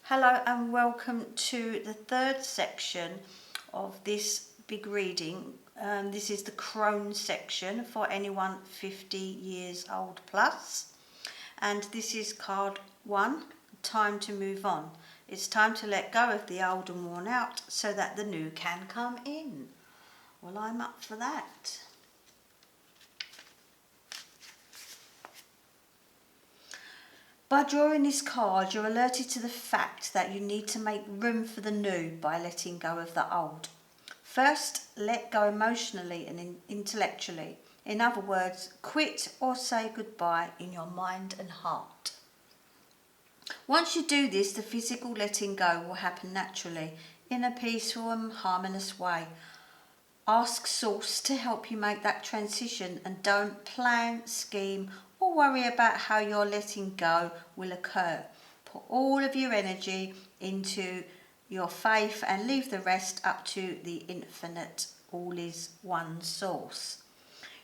Hello and welcome to the third section of this big reading. This is the Crone section for anyone 50 years old plus. And this is card 1, time to move on. It's time to let go of the old and worn out so that the new can come in. Well, I'm up for that. By drawing this card, you're alerted to the fact that you need to make room for the new by letting go of the old. First, let go emotionally and intellectually. In other words, quit or say goodbye in your mind and heart. Once you do this, the physical letting go will happen naturally, in a peaceful and harmonious way. Ask Source to help you make that transition and don't plan, scheme or worry about how your letting go will occur. Put all of your energy into your faith and leave the rest up to the infinite, all is one source.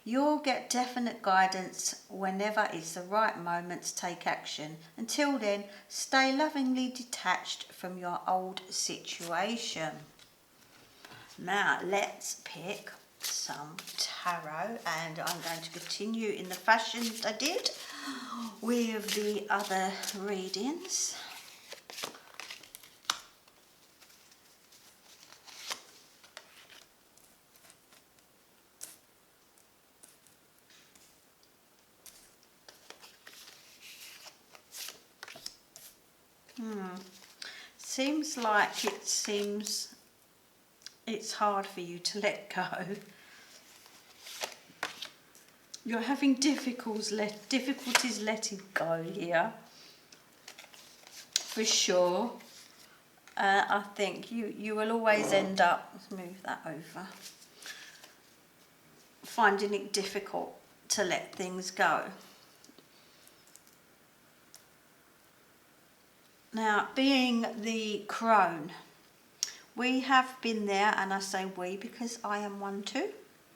You'll get definite guidance whenever it's the right moment to take action. Until then, stay lovingly detached from your old situation. Now let's pick some tarot, and I'm going to continue in the fashion that I did with the other readings. Seems like it's hard for you to let go. You're having difficulties letting go here, for sure. I think you will always end up, let's move that over, finding it difficult to let things go. Now, being the crone, we have been there, and I say we because I am one too.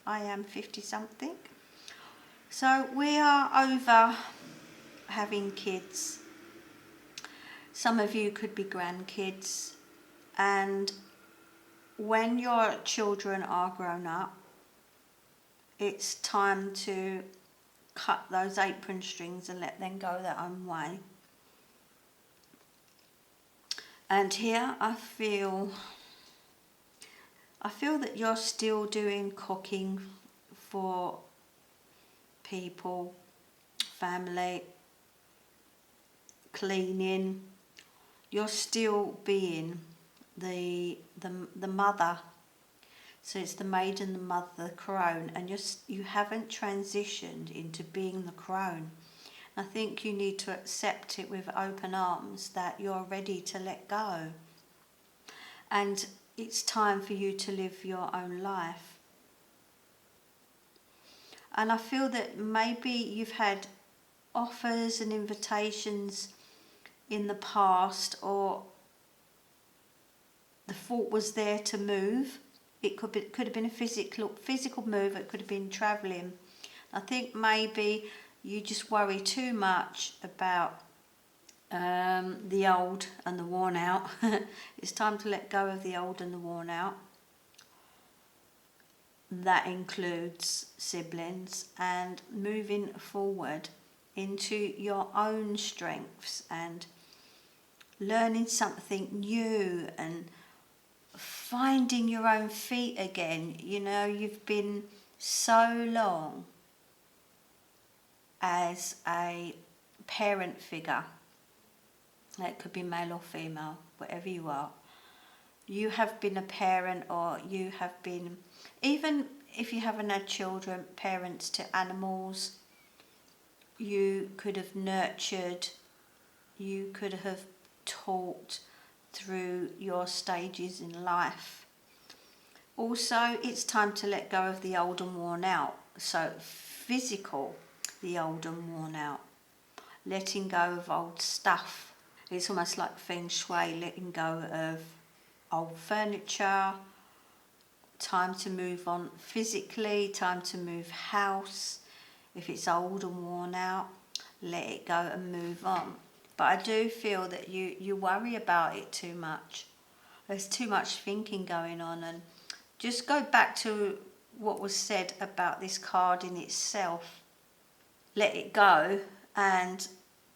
I am 50 something. So we are over having kids. Some of you could be grandkids. And when your children are grown up, it's time to cut those apron strings and let them go their own way. And here I feel that you're still doing cooking for people, family, cleaning. You're still being the mother. So it's the maid and the mother, the crone, and you haven't transitioned into being the crone. I think you need to accept it with open arms that you're ready to let go. And it's time for you to live your own life. And I feel that maybe you've had offers and invitations in the past, or the thought was there to move. It could have been a physical move. It could have been travelling. I think maybe you just worry too much about the old and the worn out. It's time to let go of the old and the worn out. That includes siblings, and moving forward into your own strengths and learning something new and finding your own feet again. You know, you've been so long as a parent figure. It could be male or female, whatever you are. You have been a parent, or you have been, even if you haven't had children, parents to animals. You could have nurtured, you could have taught through your stages in life. Also, it's time to let go of the old and worn out. So physical, the old and worn out. Letting go of old stuff. It's almost like feng shui, letting go of old furniture. Time to move on physically, time to move house. If it's old and worn out, let it go and move on. But I do feel that you worry about it too much. There's too much thinking going on, and just go back to what was said about this card in itself. Let it go and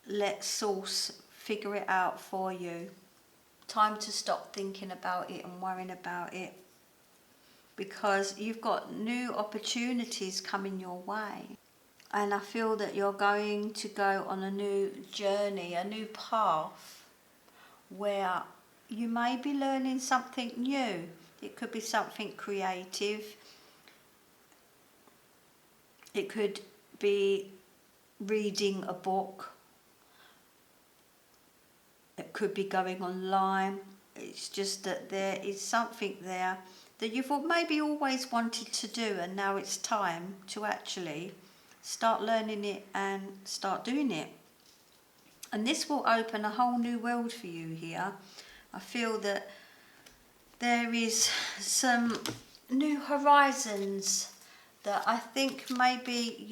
let Source figure it out for you. Time to stop thinking about it and worrying about it, because you've got new opportunities coming your way. And I feel that you're going to go on a new journey, a new path, where you may be learning something new. It could be something creative. It could be reading a book. It could be going online. It's just that there is something there that you've maybe always wanted to do, and now it's time to actually start learning it and start doing it. And this will open a whole new world for you here. I feel that there is some new horizons that I think maybe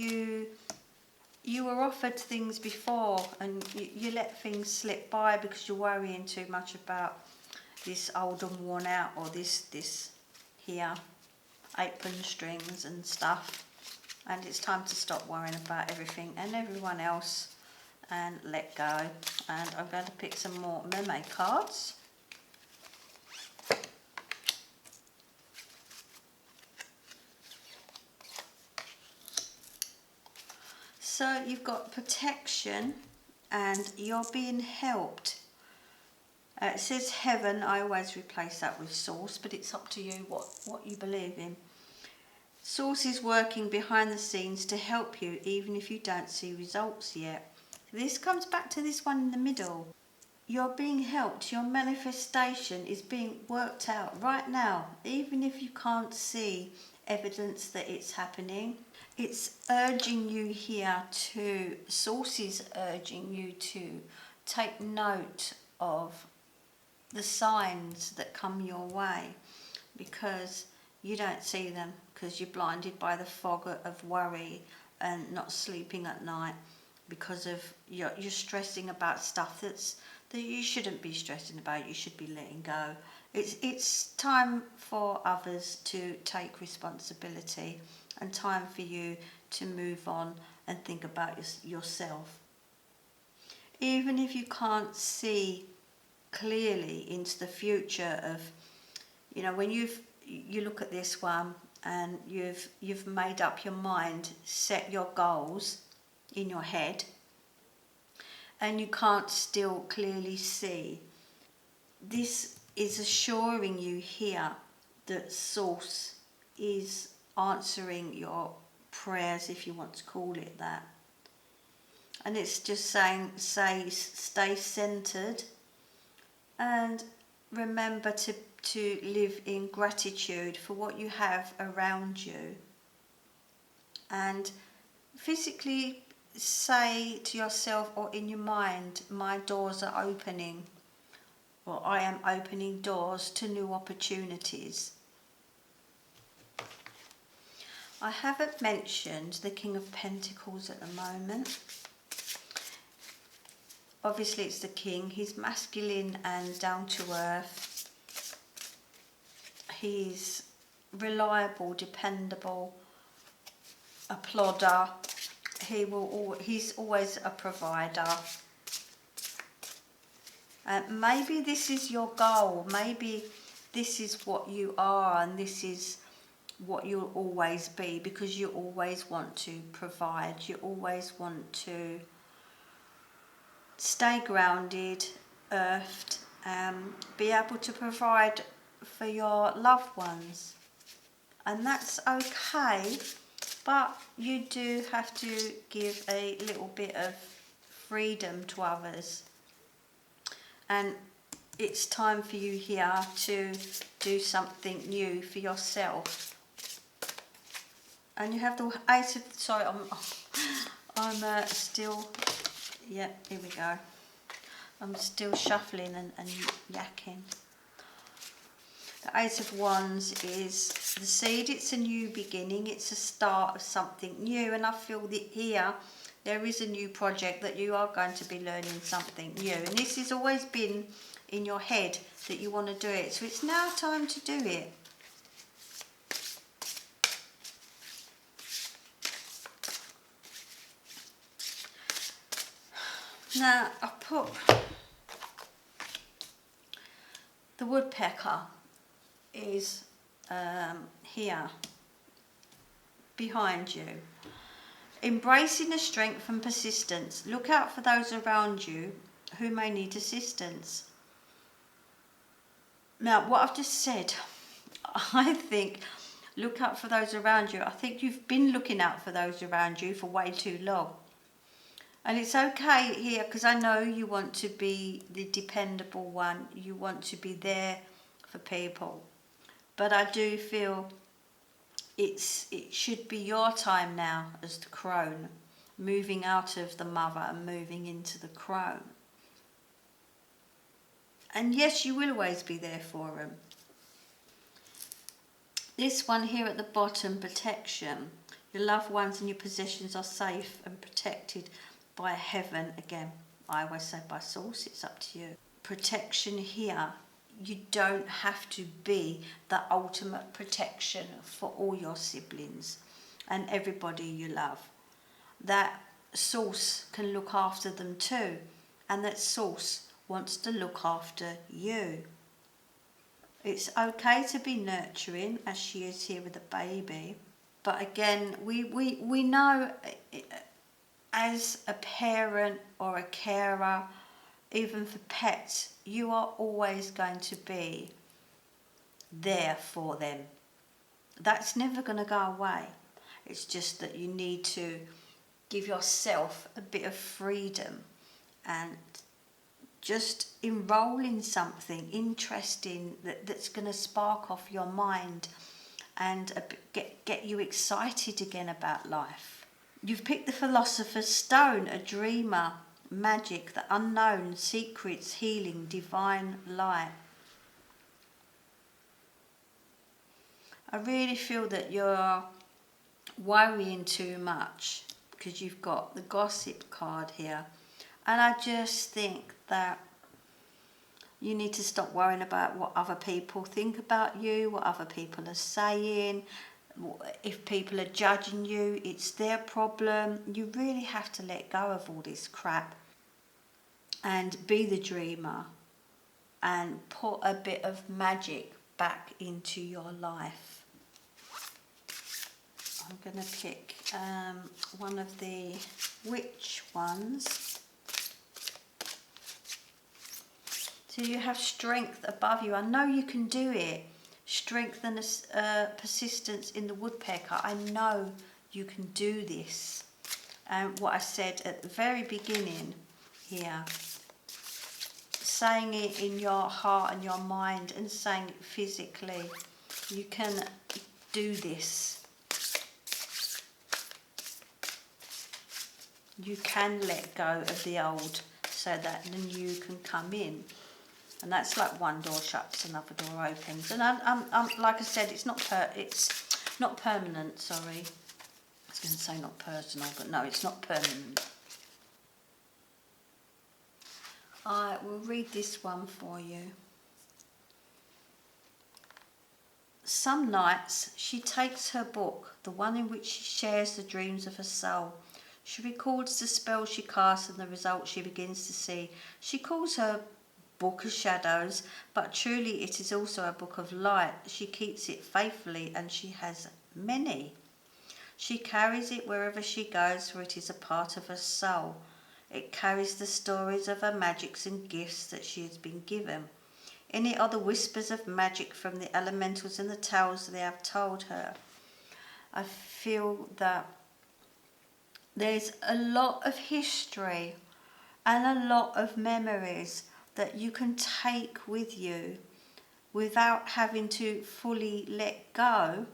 you were offered things before, and you let things slip by because you're worrying too much about this old and worn out, or this here, apron strings and stuff. And it's time to stop worrying about everything and everyone else and let go. And I'm going to pick some more meme cards. So you've got protection and you're being helped. It says heaven. I always replace that with source, but it's up to you what you believe in. Source is working behind the scenes to help you, even if you don't see results yet. This comes back to this one in the middle. You're being helped. Your manifestation is being worked out right now, even if you can't see evidence that it's happening. It's urging you here to, Source is urging you to take note of the signs that come your way, because you don't see them, because you're blinded by the fog of worry and not sleeping at night, because of you're stressing about stuff that you shouldn't be stressing about. You should be letting go. It's time for others to take responsibility, and time for you to move on and think about yourself. Even if you can't see clearly into the future of, when you look at this one and you've made up your mind, set your goals in your head, and you can't still clearly see, this is assuring you here that Source is answering your prayers, if you want to call it that. And it's just saying, stay centered and remember to live in gratitude for what you have around you, and physically say to yourself or in your mind, my doors are opening, or I am opening doors to new opportunities. I haven't mentioned the King of Pentacles at the moment. Obviously it's the King. He's masculine and down to earth. He's reliable, dependable, a plodder. He's always a provider. Maybe this is your goal. Maybe this is what you are, and this is what you'll always be, because you always want to provide. You always want to stay grounded, earthed, be able to provide for your loved ones. And that's okay, but you do have to give a little bit of freedom to others. And it's time for you here to do something new for yourself. And you have the Ace of, sorry, I'm still, yeah, here we go. I'm still shuffling and yakking. The Ace of Wands is the seed. It's a new beginning. It's a start of something new. And I feel that here there is a new project that you are going to be learning something new. And this has always been in your head that you want to do it. So it's now time to do it. Now, I put the woodpecker is here behind you. Embracing the strength and persistence. Look out for those around you who may need assistance. Now, what I've just said, I think, look out for those around you. I think you've been looking out for those around you for way too long. And it's okay here, because I know you want to be the dependable one. You want to be there for people. But I do feel it should be your time now as the crone, moving out of the mother and moving into the crone. And yes, you will always be there for them. This one here at the bottom, protection. Your loved ones and your possessions are safe and protected by heaven. Again, I always say by source, it's up to you. Protection here. You don't have to be the ultimate protection for all your siblings and everybody you love. That source can look after them too, and that source wants to look after you. It's okay to be nurturing, as she is here with the baby, but again, we know as a parent or a carer, even for pets, you are always going to be there for them. That's never going to go away. It's just that you need to give yourself a bit of freedom and just enroll in something interesting that's going to spark off your mind and get you excited again about life. You've picked the Philosopher's Stone, a dreamer, magic, the unknown, secrets, healing, divine light. I really feel that you're worrying too much because you've got the gossip card here. And I just think that you need to stop worrying about what other people think about you, what other people are saying. If people are judging you, it's their problem. You really have to let go of all this crap and be the dreamer and put a bit of magic back into your life. I'm going to pick one of the witch ones. So you have strength above you. I know you can do it. Strength and persistence in the woodpecker. I know you can do this. And what I said at the very beginning here, saying it in your heart and your mind and saying it physically, you can do this. You can let go of the old so that the new can come in. And that's like one door shuts, another door opens. And I'm like I said, it's not permanent. Sorry, I was going to say not personal, but no, it's not permanent. I will read this one for you. Some nights she takes her book, the one in which she shares the dreams of her soul. She records the spells she casts and the results she begins to see. She calls her book of shadows, but truly it is also a book of light. She keeps it faithfully, and she has many. She carries it wherever she goes, for it is a part of her soul. It carries the stories of her magics and gifts that she has been given. In it are the whispers of magic from the elementals and the tales they have told her. I feel that there's a lot of history and a lot of memories that you can take with you without having to fully let go.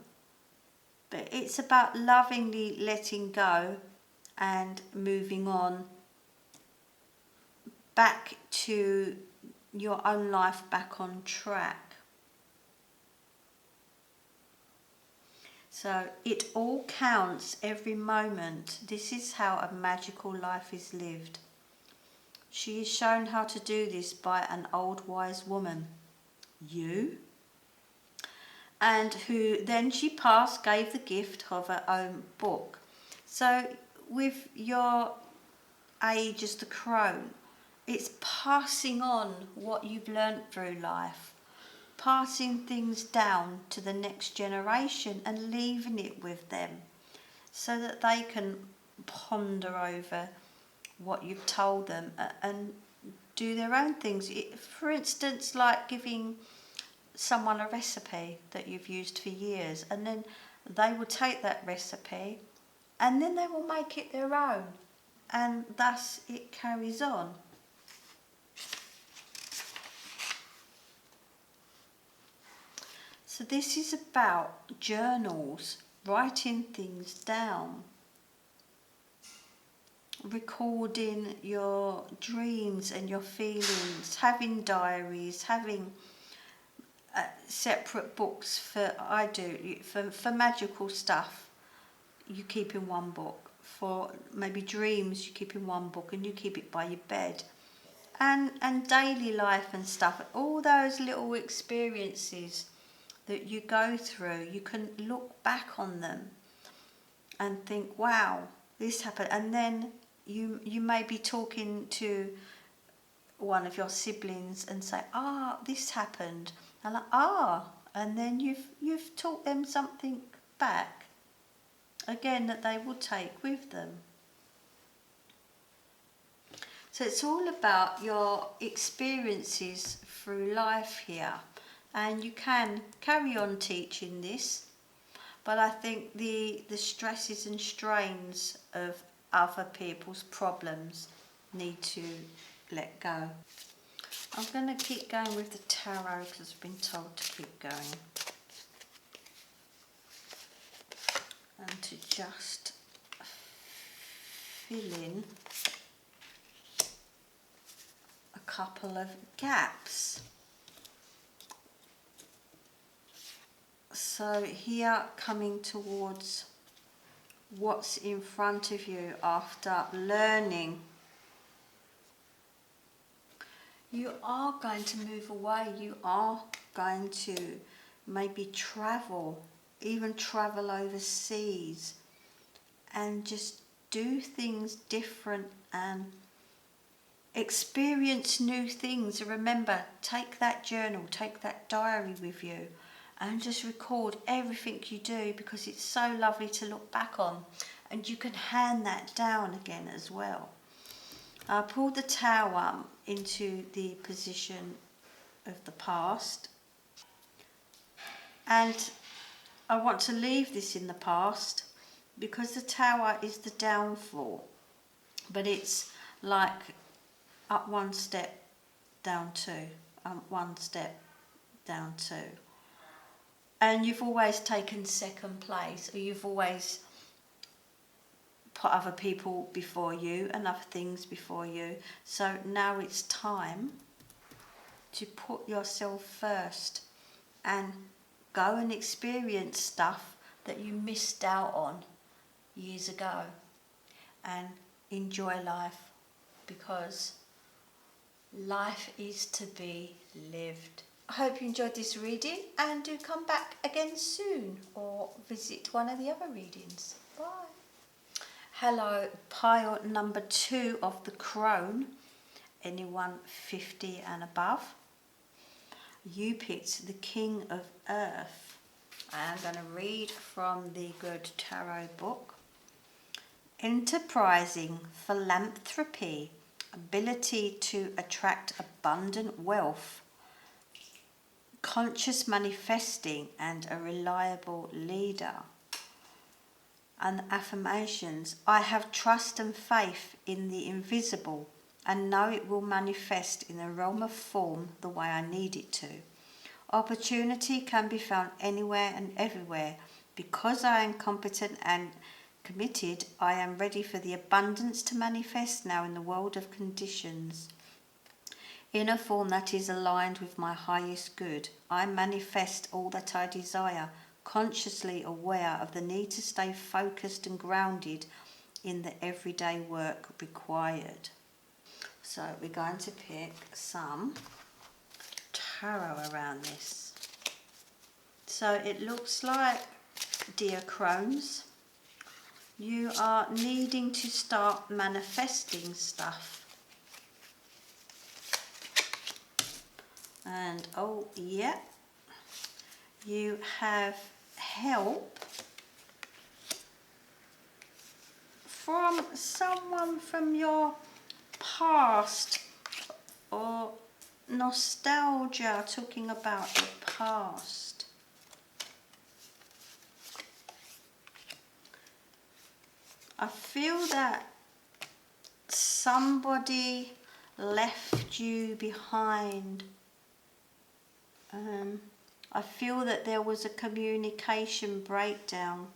But it's about lovingly letting go and moving on back to your own life, back on track. So it all counts, every moment. This is how a magical life is lived. She is shown how to do this by an old wise woman, you, and who then she passed, gave the gift of her own book. So with your age as the crone, it's passing on what you've learnt through life, passing things down to the next generation and leaving it with them so that they can ponder over what you've told them and do their own things. For instance, like giving someone a recipe that you've used for years, and then they will take that recipe and then they will make it their own, and thus it carries on. So this is about journals, writing things down, recording your dreams and your feelings, having diaries, having separate books. For magical stuff, you keep in one book. For maybe dreams, you keep in one book and you keep it by your bed. And daily life and stuff, all those little experiences that you go through, you can look back on them and think, wow, this happened. And then you may be talking to one of your siblings and say, this happened. And like, and then you've taught them something back again that they will take with them. So it's all about your experiences through life here, and you can carry on teaching this, but I think the stresses and strains of other people's problems need to let go. I'm going to keep going with the tarot because I've been told to keep going. And to just fill in a couple of gaps. So here, coming towards what's in front of you after learning, you are going to move away, you are going to maybe travel, even travel overseas, and just do things different and experience new things. Remember, take that journal, take that diary with you and just record everything you do, because it's so lovely to look back on, and you can hand that down again as well. I pulled the Tower into the position of the past, and I want to leave this in the past because the Tower is the downfall, but it's like up one step, down two, up one step, down two. And you've always taken second place, or you've always put other people before you and other things before you. So now it's time to put yourself first and go and experience stuff that you missed out on years ago, and enjoy life, because life is to be lived. I hope you enjoyed this reading, and do come back again soon or visit one of the other readings. Bye. Hello, pile number 2 of the Crone. Anyone 50 and above? You picked the King of Earth. I am going to read from the Good Tarot book. Enterprising, philanthropy, ability to attract abundant wealth, conscious manifesting, and a reliable leader. And the affirmations: I have trust and faith in the invisible and know it will manifest in the realm of form the way I need it to. Opportunity can be found anywhere and everywhere. Because I am competent and committed, I am ready for the abundance to manifest now in the world of conditions, in a form that is aligned with my highest good. I manifest all that I desire consciously aware of the need to stay focused and grounded in the everyday work required. So we're going to pick some tarot around this. So it looks like, dear Crones, you are needing to start manifesting stuff. And oh yeah, you have help from someone from your past, or nostalgia, talking about the past. I feel that somebody left you behind. I feel that there was a communication breakdown.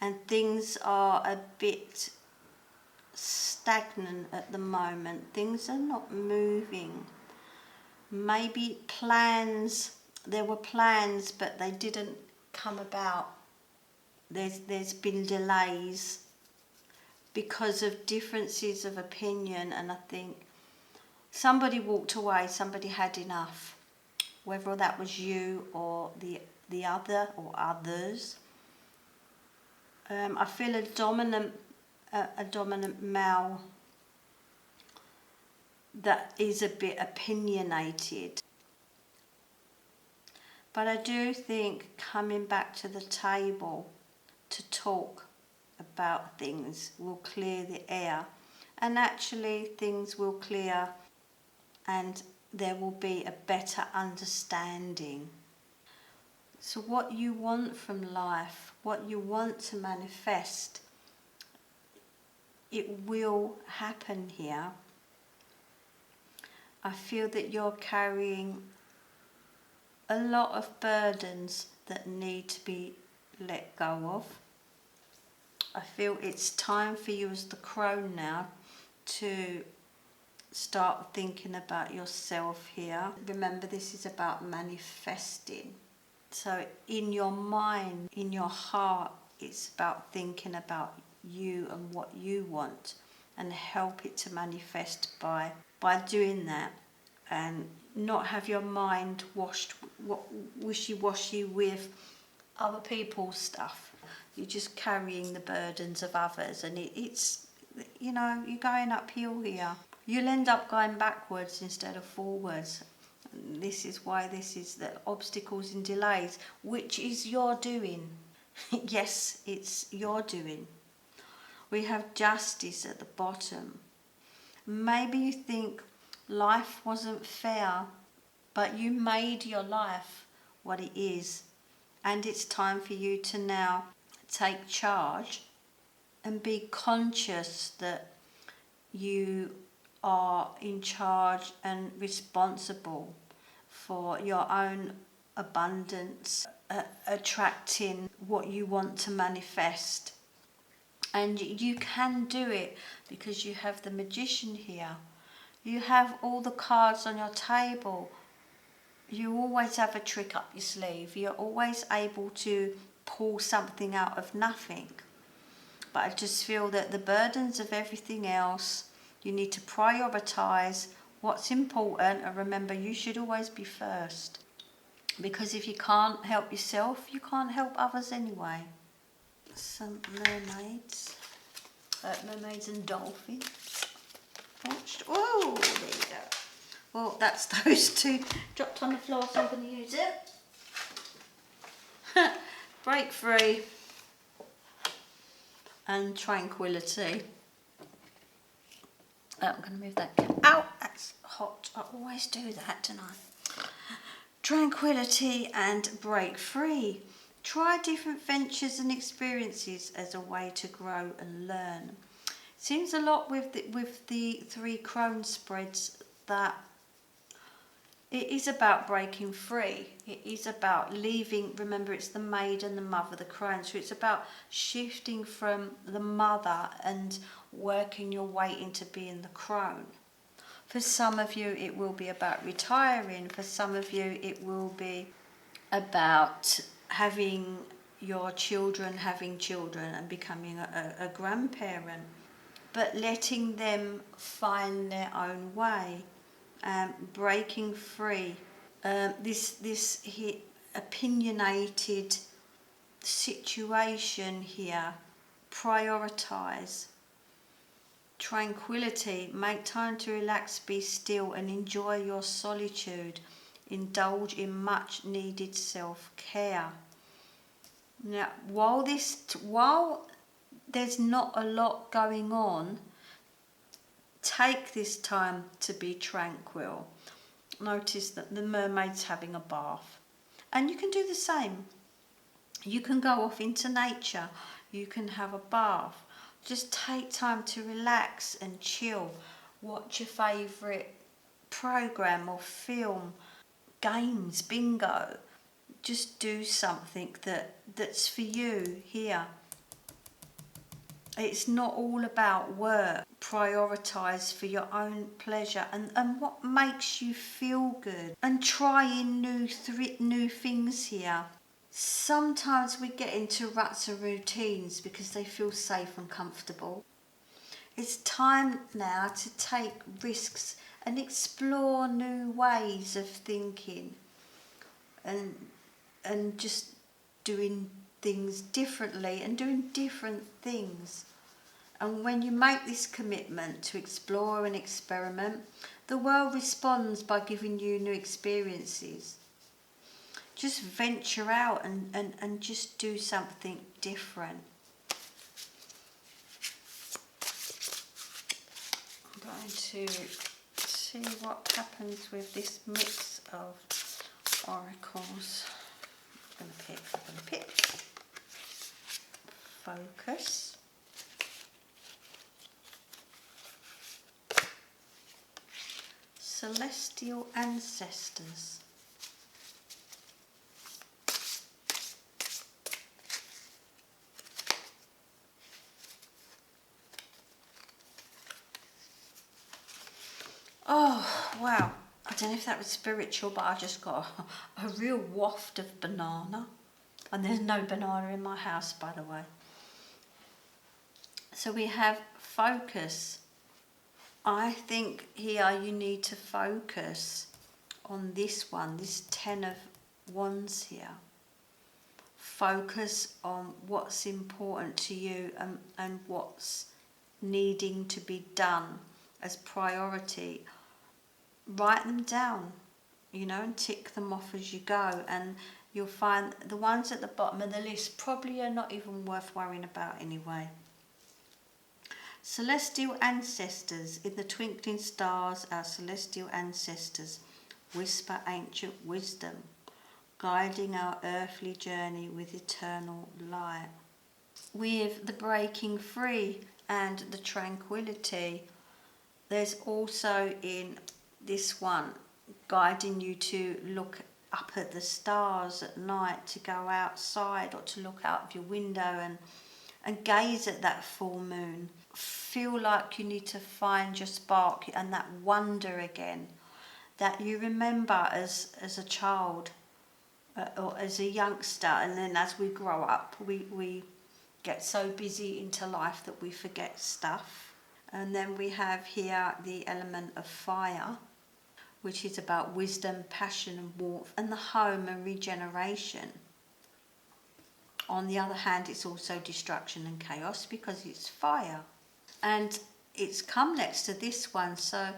And things are a bit stagnant at the moment. Things are not moving. Maybe plans, there were plans, but they didn't come about. There's been delays because of differences of opinion, and I think somebody walked away, somebody had enough. Whether that was you or the other or others. I feel a dominant male that is a bit opinionated. But I do think coming back to the table to talk about things will clear the air, and actually things will clear and there will be a better understanding. So what you want from life, what you want to manifest, it will happen here. I feel that you're carrying a lot of burdens that need to be let go of. I feel it's time for you as the crone now to start thinking about yourself here. Remember, this is about manifesting. So in your mind, in your heart, it's about thinking about you and what you want, and help it to manifest by doing that, and not have your mind wishy-washy with other people's stuff. You're just carrying the burdens of others, and it's, you know, you're going uphill here. You'll end up going backwards instead of forwards. This is why this is the obstacles and delays, which is your doing. Yes, it's your doing. We have justice at the bottom. Maybe you think life wasn't fair, but you made your life what it is. And it's time for you to now take charge and be conscious that you are in charge and responsible for your own abundance, attracting what you want to manifest. And you can do it because you have the magician here. You have all the cards on your table. You always have a trick up your sleeve. You're always able to pull something out of nothing. But I just feel that the burdens of everything else, you need to prioritise what's important, and remember, you should always be first. Because if you can't help yourself, you can't help others anyway. Some mermaids. Mermaids and dolphins. Oh, there you go. Well, that's those two dropped on the floor, so I'm going to use it. Break free. And tranquility. I'm going to move that. Ow, that's hot. I always do that, don't I? Tranquility and break free. Try different ventures and experiences as a way to grow and learn. Seems a lot with the three crone spreads that it is about breaking free. It is about leaving. Remember, it's the maid and the mother, the crone. So it's about shifting from the mother and working your way into being the crone. For some of you, it will be about retiring. For some of you, it will be about having your children, having children and becoming a grandparent. But letting them find their own way, breaking free. This opinionated situation here, prioritize. Tranquility, make time to relax, be still and enjoy your solitude. Indulge in much needed self-care. Now, while there's not a lot going on, take this time to be tranquil. Notice that the mermaid's having a bath. And you can do the same. You can go off into nature. You can have a bath. Just take time to relax and chill. Watch your favourite program or film, games, bingo. Just do something that's for you here. It's not all about work. Prioritise for your own pleasure and what makes you feel good. And trying new things here. Sometimes we get into ruts and routines because they feel safe and comfortable. It's time now to take risks and explore new ways of thinking and just doing things differently and doing different things. And when you make this commitment to explore and experiment, the world responds by giving you new experiences. Just venture out and just do something different. I'm going to see what happens with this mix of oracles. I'm going to pick Focus. Celestial Ancestors. Oh, wow. I don't know if that was spiritual, but I just got a real waft of banana. And there's no banana in my house, by the way. So we have focus. I think here you need to focus on this one, this 10 of Wands here. Focus on what's important to you and what's needing to be done as priority. Write them down, and tick them off as you go, and you'll find the ones at the bottom of the list probably are not even worth worrying about anyway. Celestial ancestors, in the twinkling stars, our celestial ancestors whisper ancient wisdom, guiding our earthly journey with eternal light. With the breaking free and the tranquility, there's also in this one guiding you to look up at the stars at night, to go outside or to look out of your window and gaze at that full moon. Feel like you need to find your spark and that wonder again that you remember as a child or as a youngster, and then as we grow up we get so busy into life that we forget stuff. And then we have here the element of fire, which is about wisdom, passion and warmth and the home and regeneration. On the other hand, it's also destruction and chaos because it's fire. And it's come next to this one, so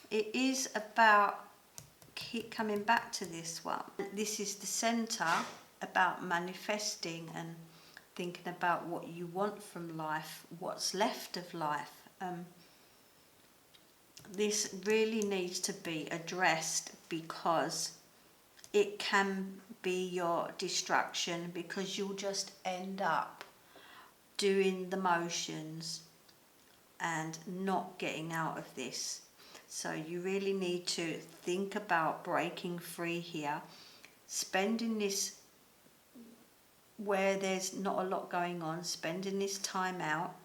it is about keep coming back to this one. This is the centre, about manifesting and thinking about what you want from life, what's left of life. This really needs to be addressed because it can be your distraction, because you'll just end up doing the motions and not getting out of this. So you really need to think about breaking free here, spending this where there's not a lot going on, spending this time out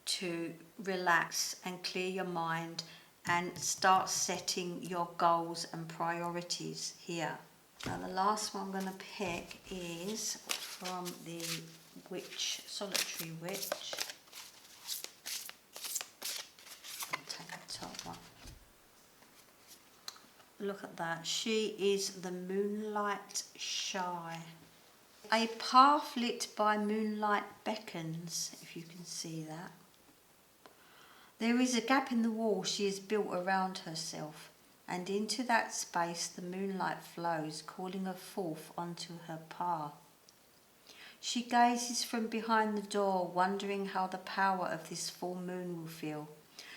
to relax and clear your mind and start setting your goals and priorities here. Now the last one I'm going to pick is from the Witch, Solitary Witch. I'll take the top one. Look at that. She is the Moonlight Shy. A path lit by moonlight beckons, if you can see that. There is a gap in the wall she has built around herself, and into that space the moonlight flows, calling her forth onto her path. She gazes from behind the door, wondering how the power of this full moon will feel.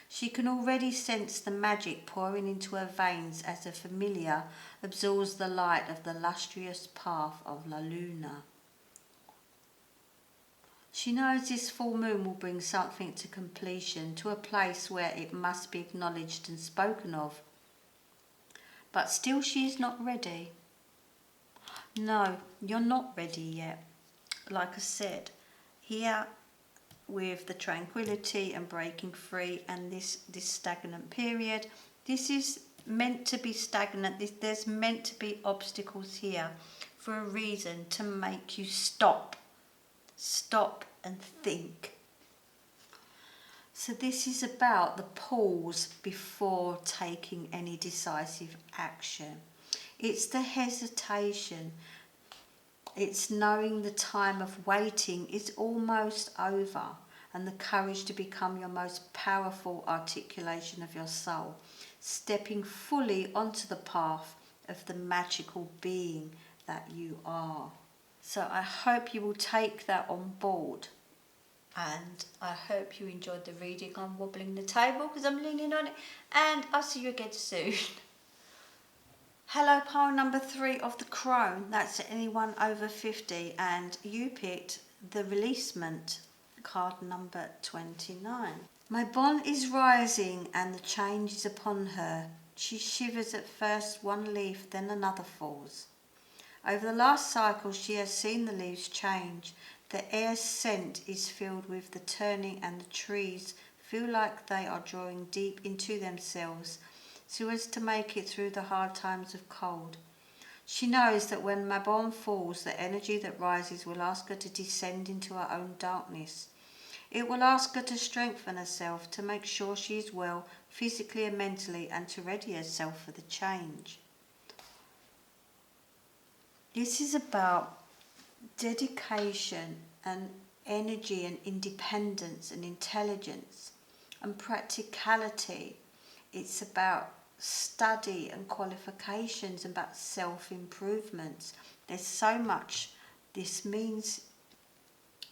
She can already sense the magic pouring into her veins as a familiar absorbs the light of the lustrous path of La Luna. She knows this full moon will bring something to completion, to a place where it must be acknowledged and spoken of. But still she is not ready. No, you're not ready yet. Like I said, here with the tranquility and breaking free and this stagnant period, this is meant to be stagnant. There's meant to be obstacles here for a reason, to make you stop and think. So this is about the pause before taking any decisive action. It's the hesitation. It's knowing the time of waiting is almost over, and the courage to become your most powerful articulation of your soul, stepping fully onto the path of the magical being that you are. So I hope you will take that on board, and I hope you enjoyed the reading. I'm wobbling the table because I'm leaning on it, and I'll see you again soon. Hello, pile number 3 of the Crone. That's anyone over 50, and you picked the Releasement, card number 29. My bond is rising and the change is upon her. She shivers at first one leaf, then another falls. Over the last cycle she has seen the leaves change. The air's scent is filled with the turning, and the trees feel like they are drawing deep into themselves so as to make it through the hard times of cold. She knows that when Mabon falls, the energy that rises will ask her to descend into her own darkness. It will ask her to strengthen herself, to make sure she is well physically and mentally, and to ready herself for the change. This is about dedication and energy and independence and intelligence and practicality. It's about study and qualifications, about self-improvements. There's so much this means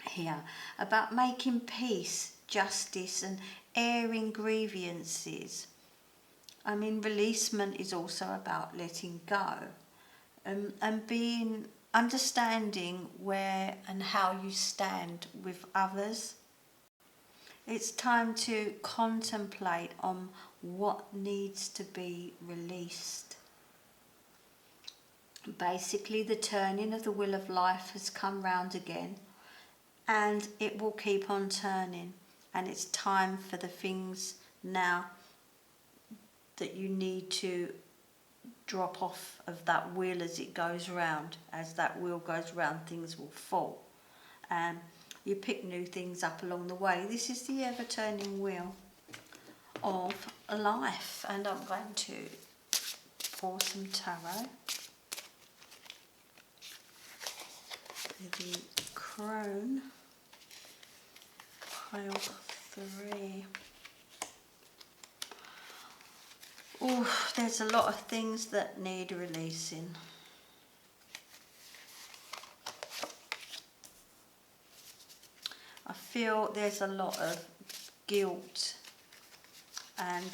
here, about making peace, justice and airing grievances. I mean, releasement is also about letting go, and being understanding where and how you stand with others. It's time to contemplate on what needs to be released. Basically, the turning of the wheel of life has come round again, and it will keep on turning, and it's time for the things now that you need to drop off of that wheel as it goes round. As that wheel goes round, things will fall. You pick new things up along the way. This is the ever-turning wheel of life, and I'm going to pour some tarot. The Crone, pile 3. Oh, there's a lot of things that need releasing. I feel there's a lot of guilt, and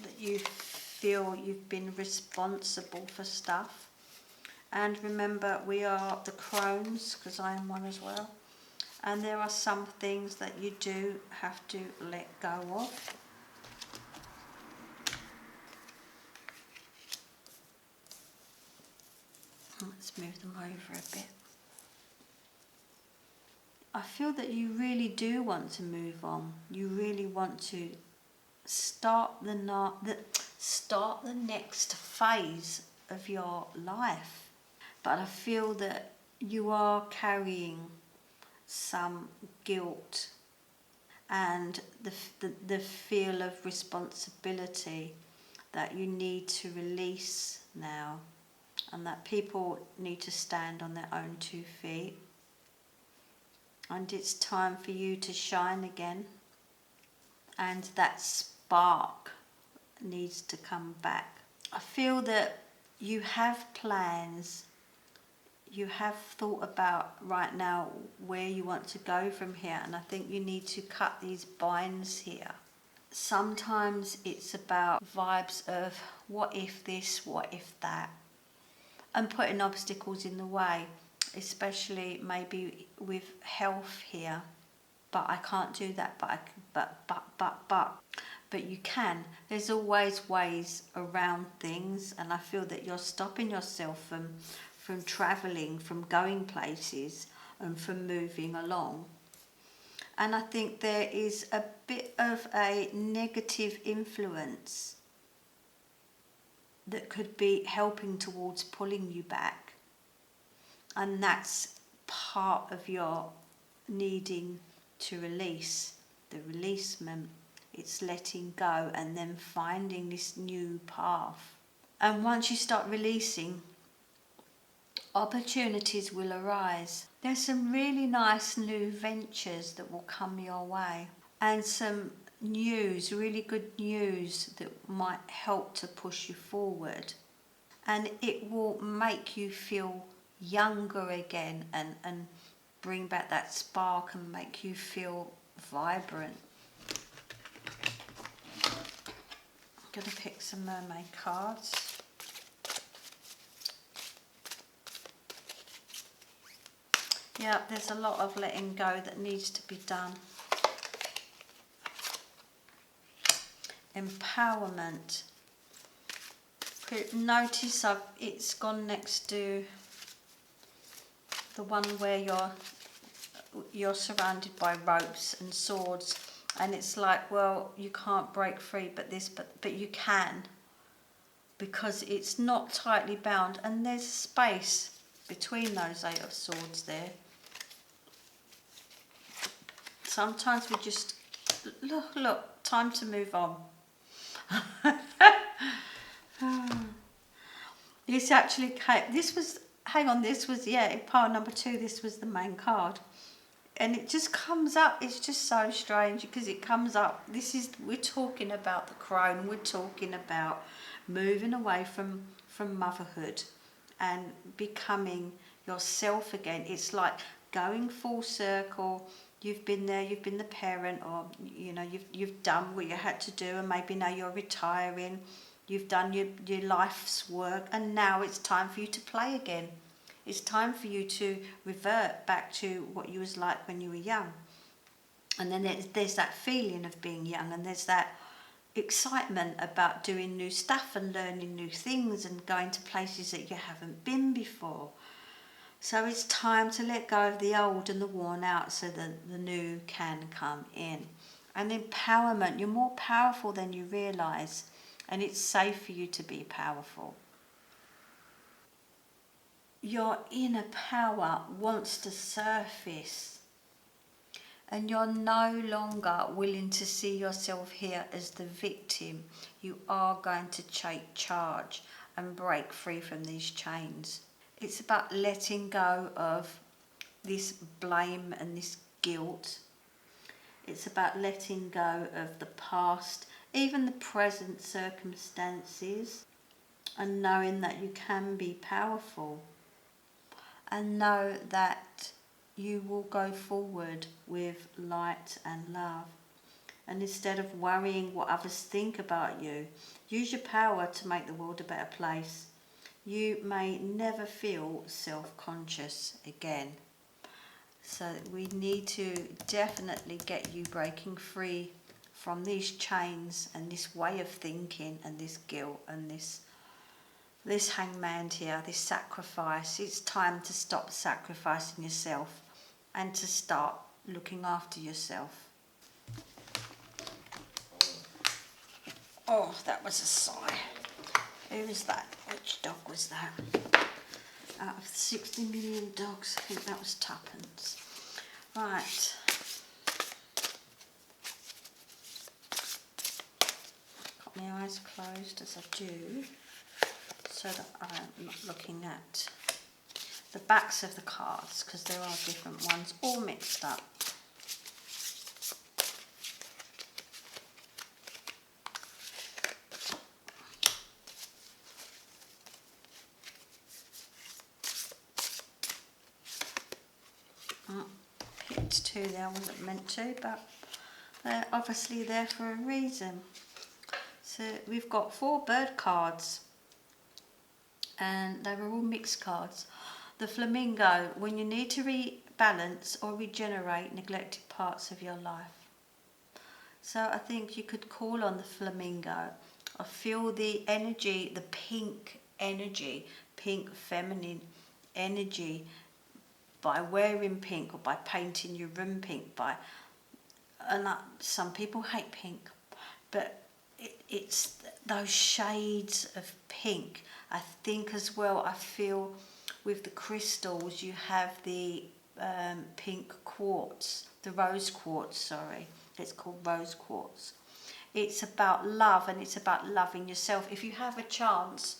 that you feel you've been responsible for stuff. And remember, we are the Crones, because I am one as well. And there are some things that you do have to let go of. Let's move them over a bit. I feel that you really do want to move on. You really want to start start the next phase of your life. But I feel that you are carrying some guilt and the feel of responsibility that you need to release now, and that people need to stand on their own 2 feet, and it's time for you to shine again, and that spark needs to come back. I feel that you have plans, you have thought about right now where you want to go from here, and I think you need to cut these binds here. Sometimes it's about vibes of what if this, what if that, and putting obstacles in the way, especially maybe with health here. But I can't do that, but you can. There's always ways around things, and I feel that you're stopping yourself from travelling, from going places, and from moving along. And I think there is a bit of a negative influence that could be helping towards pulling you back. And that's part of your needing to release, the releasement. It's letting go and then finding this new path. And once you start releasing, opportunities will arise. There's some really nice new ventures that will come your way, and some news, really good news that might help to push you forward. And it will make you feel younger again and bring back that spark and make you feel vibrant. I'm going to pick some mermaid cards. Yeah, there's a lot of letting go that needs to be done. Empowerment. Notice it's gone next to the one where you're surrounded by ropes and swords, and it's like, well, you can't break free, but you can, because it's not tightly bound, and there's space between those 8 of swords there. Sometimes we just look, time to move on. This actually came, this was pile number 2, this was the main card. And it just comes up, it's just so strange because it comes up, we're talking about the Crone, we're talking about moving away from motherhood and becoming yourself again. It's like going full circle. You've been there, you've been the parent, or you've done what you had to do, and maybe now you're retiring. You've done your life's work, and now it's time for you to play again. It's time for you to revert back to what you was like when you were young. And then there's that feeling of being young, and there's that excitement about doing new stuff and learning new things and going to places that you haven't been before. So it's time to let go of the old and the worn out so that the new can come in. And empowerment, you're more powerful than you realise, and it's safe for you to be powerful. Your inner power wants to surface, and you're no longer willing to see yourself here as the victim. You are going to take charge and break free from these chains. It's about letting go of this blame and this guilt. It's about letting go of the past, even the present circumstances, and knowing that you can be powerful. And know that you will go forward with light and love. And instead of worrying what others think about you, use your power to make the world a better place. You may never feel self-conscious again. So we need to definitely get you breaking free from these chains and this way of thinking and this guilt and this hangman here, this sacrifice. It's time to stop sacrificing yourself and to start looking after yourself. Oh, that was a sigh. Who was that? Which dog was that? Out of 60 million dogs, I think that was Tuppence. Right. Got my eyes closed as I do, so that I'm not looking at the backs of the cards, because there are different ones all mixed up. Picked two there, I wasn't meant to, but they're obviously there for a reason. So we've got 4 bird cards, and they were all mixed cards. The flamingo, when you need to rebalance or regenerate neglected parts of your life. So I think you could call on the flamingo. I feel the energy, the pink energy, pink feminine energy, by wearing pink or by painting your room pink, some people hate pink, but it's those shades of pink. I think as well, I feel with the crystals you have the pink quartz, the rose quartz, sorry, it's called rose quartz. It's about love, and it's about loving yourself. If you have a chance,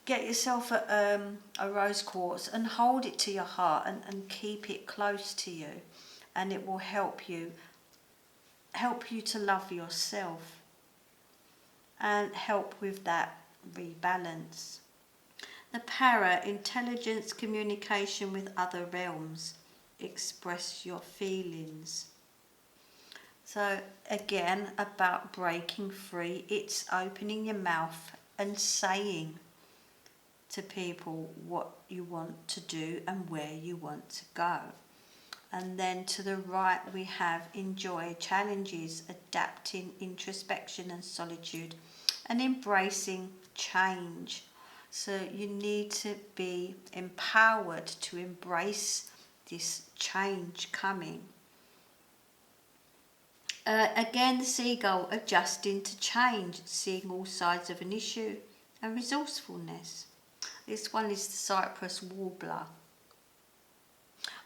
get yourself a rose quartz and hold it to your heart, and keep it close to you, and it will help you to love yourself and help with that rebalance. The para, intelligence, communication with other realms, express your feelings. So again, about breaking free, it's opening your mouth and saying to people what you want to do and where you want to go. And then to the right we have enjoy, challenges, adapting, introspection and solitude, and embracing change. So you need to be empowered to embrace this change coming. Again, the seagull, adjusting to change, seeing all sides of an issue, and resourcefulness. This one is the Cyprus warbler.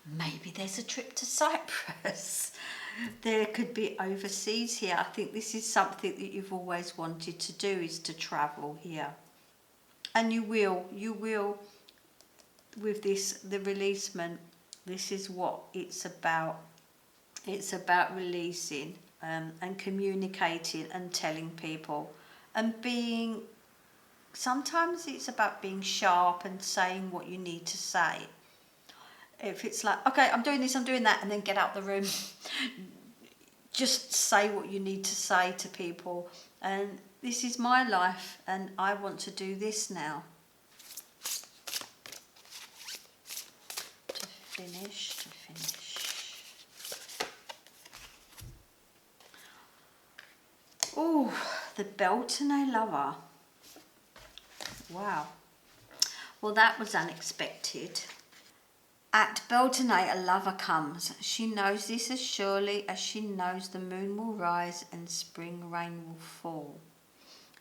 Maybe there's a trip to Cyprus. There could be overseas here. I think this is something that you've always wanted to do, is to travel here. And you will with this, the releasement. This is what it's about. It's about releasing and communicating and telling people, and being, sometimes it's about being sharp and saying what you need to say. If it's like, okay, I'm doing this, I'm doing that, and then get out the room. Just say what you need to say to people. And this is my life, and I want to do this now. To finish. Oh, the Beltane lover. Wow. Well, that was unexpected. At Beltane, a lover comes. She knows this as surely as she knows the moon will rise and spring rain will fall.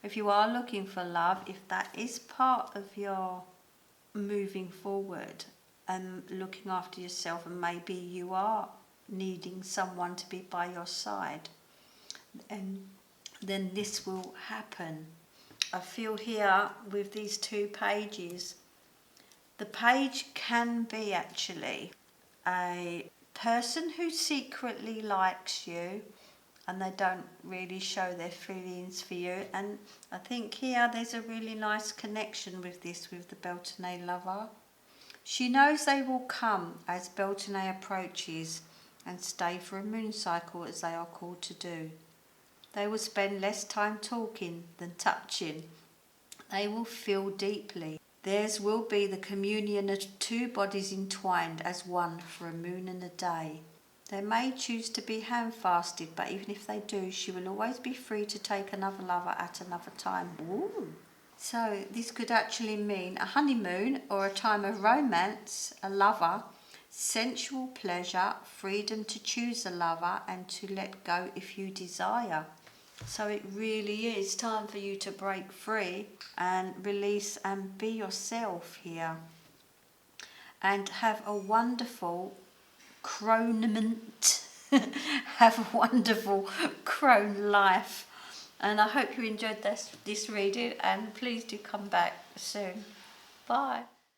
If you are looking for love, if that is part of your moving forward and looking after yourself, and maybe you are needing someone to be by your side, and then this will happen. I feel here with these 2 pages, the page can be actually a person who secretly likes you, and they don't really show their feelings for you. And I think here there's a really nice connection with this, with the Beltane lover. She knows they will come as Beltane approaches and stay for a moon cycle, as they are called to do. They will spend less time talking than touching. They will feel deeply. Theirs will be the communion of 2 bodies entwined as one for a moon and a day. They may choose to be handfasted, but even if they do, she will always be free to take another lover at another time. Ooh. So this could actually mean a honeymoon or a time of romance, a lover, sensual pleasure, freedom to choose a lover and to let go if you desire. So it really is time for you to break free and release and be yourself here. And have a wonderful Cronement. Have a wonderful Crone life. And I hope you enjoyed this reading, and please do come back soon. Bye.